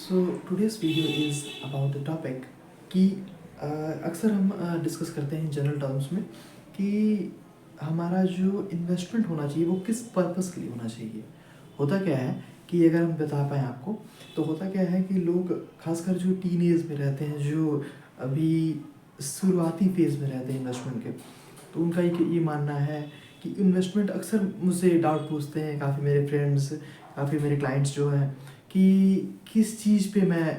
So today's video is about the topic कि अक्सर हम डिस्कस करते हैं जनरल टर्म्स में कि हमारा जो इन्वेस्टमेंट होना चाहिए वो किस पर्पस के लिए होना चाहिए। होता क्या है कि अगर हम बता पाएँ आपको, तो होता क्या है कि लोग खासकर जो टीन एज में रहते हैं, जो अभी शुरुआती फेज़ में रहते हैं इन्वेस्टमेंट के, तो उनका ये मानना है कि इन्वेस्टमेंट अक्सर मुझसे डाउट पूछते हैं काफ़ी मेरे फ्रेंड्स, काफ़ी मेरे क्लाइंट्स जो हैं कि किस चीज़ पे मैं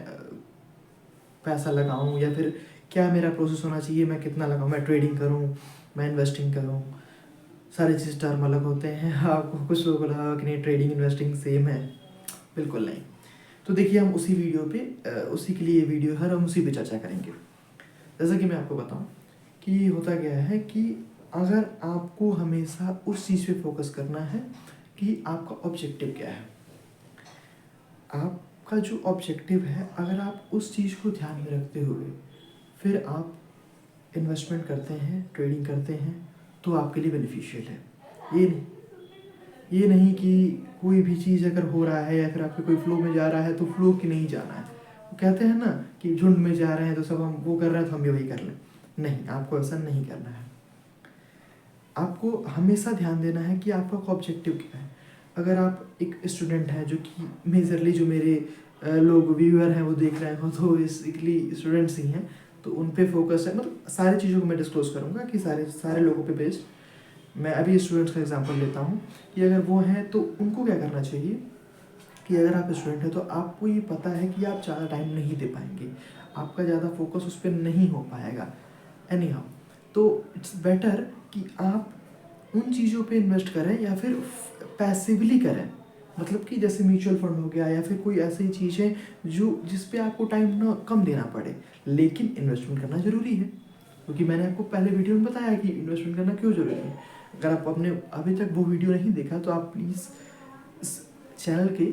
पैसा लगाऊं या फिर क्या मेरा प्रोसेस होना चाहिए, मैं कितना लगाऊं, मैं ट्रेडिंग करूं, मैं इन्वेस्टिंग करूं। सारे चीज़ टर्म अलग होते हैं। आपको कुछ लोगों को लगा कि नहीं ट्रेडिंग इन्वेस्टिंग सेम है, बिल्कुल नहीं। तो देखिए हम उसी वीडियो पे उसी के लिए ये वीडियो है, हम उसी पे चर्चा करेंगे। जैसा कि मैं आपको बताऊं कि होता क्या है कि अगर आपको हमेशा उस चीज़ पे फोकस करना है कि आपका ऑब्जेक्टिव क्या है, आपका जो ऑब्जेक्टिव है, अगर आप उस चीज़ को ध्यान में रखते हुए फिर आप इन्वेस्टमेंट करते हैं, ट्रेडिंग करते हैं, तो आपके लिए बेनिफिशियल है। ये नहीं कि कोई भी चीज़ अगर हो रहा है या फिर आपके कोई फ्लो में जा रहा है तो फ्लो की नहीं जाना है। वो कहते हैं ना कि झुंड में जा रहे हैं तो सब हम वो कर रहे हैं तो हम भी वही कर लें। नहीं, आपको ऐसा नहीं करना है। आपको हमेशा ध्यान देना है कि आपका ऑब्जेक्टिव क्या है। अगर आप एक स्टूडेंट हैं, जो कि मेजरली जो मेरे लोग व्यूअर हैं वो देख रहे हो, तो बेसिकली स्टूडेंट्स ही हैं, तो उन पे फोकस है। मतलब सारी चीज़ों को मैं डिस्क्लोज करूँगा कि सारे सारे लोगों पे बेस्ड मैं अभी स्टूडेंट्स का एग्जांपल लेता हूँ कि अगर वो हैं तो उनको क्या करना चाहिए कि अगर आप स्टूडेंट हैं तो आपको ये पता है कि आप ज़्यादा टाइम नहीं दे पाएंगे, आपका ज़्यादा फोकस उस पर नहीं हो पाएगा एनी हाउ। तो इट्स बेटर कि आप उन चीज़ों पे इन्वेस्ट करें या फिर पैसिवली करें। मतलब कि जैसे म्यूचुअल फंड हो गया या फिर कोई ऐसी चीज़ है जो जिस पे आपको टाइम ना कम देना पड़े, लेकिन इन्वेस्टमेंट करना ज़रूरी है। क्योंकि मैंने आपको पहले वीडियो में बताया कि इन्वेस्टमेंट करना क्यों ज़रूरी है। अगर आप अपने अभी तक वो वीडियो नहीं देखा तो आप प्लीज़ इस चैनल के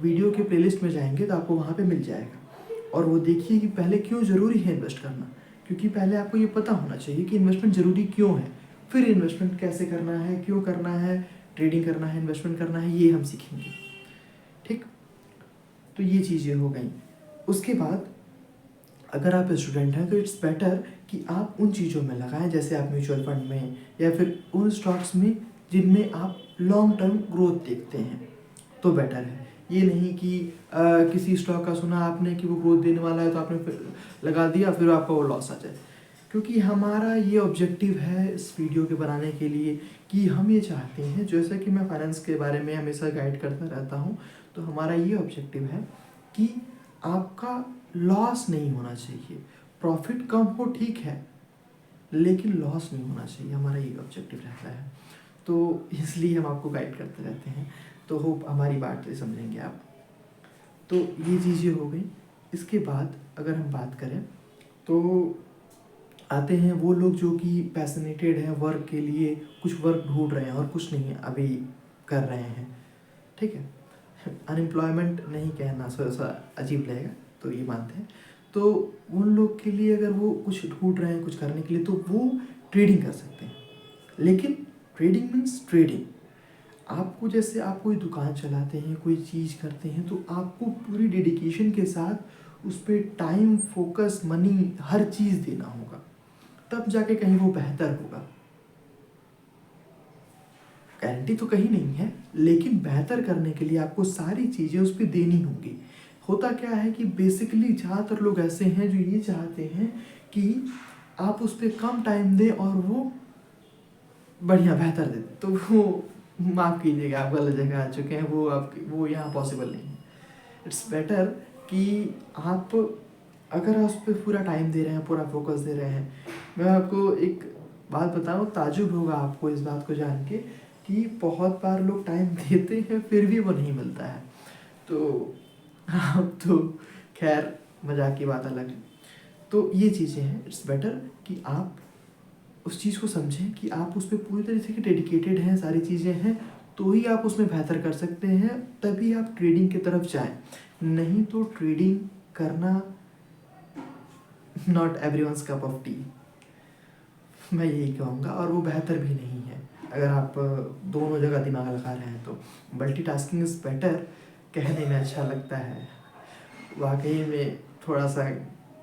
वीडियो के प्लेलिस्ट में जाएंगे तो आपको वहाँ पे मिल जाएगा, और वो देखिए कि पहले क्यों ज़रूरी है इन्वेस्ट करना। क्योंकि पहले आपको ये पता होना चाहिए कि इन्वेस्टमेंट ज़रूरी क्यों है, फिर इन्वेस्टमेंट कैसे करना है, क्यों करना है, ट्रेडिंग करना है, इन्वेस्टमेंट करना है, ये हम सीखेंगे। ठीक, तो ये चीज़ें हो गई। उसके बाद अगर आप स्टूडेंट हैं तो इट्स बेटर कि आप उन चीज़ों में लगाएं, जैसे आप म्यूचुअल फंड में या फिर उन स्टॉक्स में जिनमें आप लॉन्ग टर्म ग्रोथ देखते हैं, तो बेटर है। ये नहीं कि किसी स्टॉक का सुना आपने कि वो ग्रोथ देने वाला है तो आपने फिर लगा दिया, फिर आपका वो लॉस आ जाए। क्योंकि हमारा ये ऑब्जेक्टिव है इस वीडियो के बनाने के लिए कि हम ये चाहते हैं, जैसा कि मैं फाइनेंस के बारे में हमेशा गाइड करता रहता हूँ, तो हमारा ये ऑब्जेक्टिव है कि आपका लॉस नहीं होना चाहिए। प्रॉफिट कम हो ठीक है, लेकिन लॉस नहीं होना चाहिए, हमारा ये ऑब्जेक्टिव रहता है। तो इसलिए हम आपको गाइड करते रहते हैं। तो होप हमारी बात समझेंगे आप। तो ये चीज़ें हो गई। इसके बाद अगर हम बात करें तो आते हैं वो लोग जो कि पैशनेटेड हैं वर्क के लिए, कुछ वर्क ढूंढ रहे हैं और कुछ नहीं अभी कर रहे हैं। ठीक है, अनएम्प्लॉयमेंट नहीं कहना सा अजीब लगेगा, तो ये मानते हैं। तो उन लोग के लिए अगर वो कुछ ढूंढ रहे हैं कुछ करने के लिए, तो वो ट्रेडिंग कर सकते हैं। लेकिन ट्रेडिंग मीन्स ट्रेडिंग, आपको जैसे आप कोई दुकान चलाते हैं, कोई चीज़ करते हैं, तो आपको पूरी डेडिकेशन के साथ उस पर टाइम, फोकस, मनी, हर चीज़ देना होगा, तब जाके कहीं वो बेहतर होगा। गारंटी तो कहीं नहीं है, लेकिन बेहतर करने के लिए आपको सारी चीज़ें उस पर देनी होंगी। होता क्या है कि बेसिकली ज़्यादातर लोग ऐसे हैं जो ये चाहते हैं कि आप उस पर कम टाइम दें और वो बढ़िया बेहतर दे दें। तो वो माफ़ कीजिएगा, आप गलत जगह आ चुके हैं, वो यहाँ पॉसिबल नहीं है। इट्स बेटर कि आप अगर उस पर पूरा टाइम दे रहे हैं, पूरा फोकस दे रहे हैं। मैं आपको एक बात बताऊँ, ताजुब होगा आपको इस बात को जान के कि बहुत बार लोग टाइम देते हैं फिर भी वो नहीं मिलता है। तो आप तो खैर मजाक की बात अलग है। तो ये चीज़ें हैं, इट्स बेटर कि आप उस चीज़ को समझें कि आप उस पर पूरी तरीके से डेडिकेटेड हैं, सारी चीज़ें हैं, तो ही आप उसमें बेहतर कर सकते हैं, तभी आप ट्रेडिंग की तरफ जाएं। नहीं तो ट्रेडिंग करना not everyone's cup of T, मैं यही कहूँगा, और वो बेहतर भी नहीं है। अगर आप दोनों जगह दिमाग लगा रहे हैं तो मल्टीटास्किंग इज़ बेटर, कहने में अच्छा लगता है, वाकई में थोड़ा सा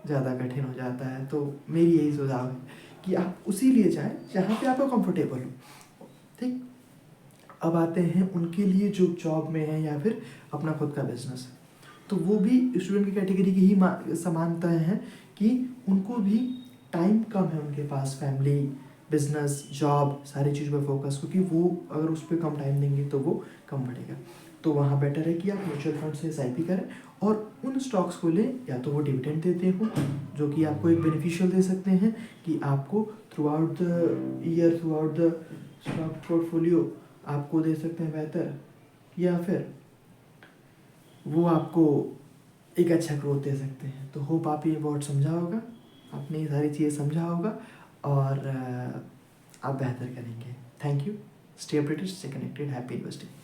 ज़्यादा कठिन हो जाता है। तो मेरी यही सुझाव है कि आप उसी लिए जाएँ जहाँ पे आपको कंफर्टेबल हो, ठीक। अब आते हैं उनके लिए जो जॉब में है या फिर अपना खुद का बिजनेस है, तो वो भी स्टूडेंट की कैटेगरी की ही समानताएं हैं कि उनको भी टाइम कम है उनके पास, फैमिली, बिजनेस, जॉब, सारी चीज़ पर फोकस, क्योंकि वो अगर उस पर कम टाइम देंगे तो वो कम बढ़ेगा। तो वहाँ बेटर है कि आप म्यूचुअल फंड से SIP करें और उन स्टॉक्स को लें, या तो वो डिविडेंड देते हो जो कि आपको एक बेनिफिशियल दे सकते हैं कि आपको through out the year, through out the stock portfolio आपको दे सकते हैं बेहतर, या फिर वो आपको एक अच्छा ग्रोथ दे सकते हैं। तो होप आप ये बहुत समझा होगा, आपने ये सारी चीज़ें समझा होगा और आप बेहतर करेंगे। Thank you. Stay updated, stay connected, happy investing.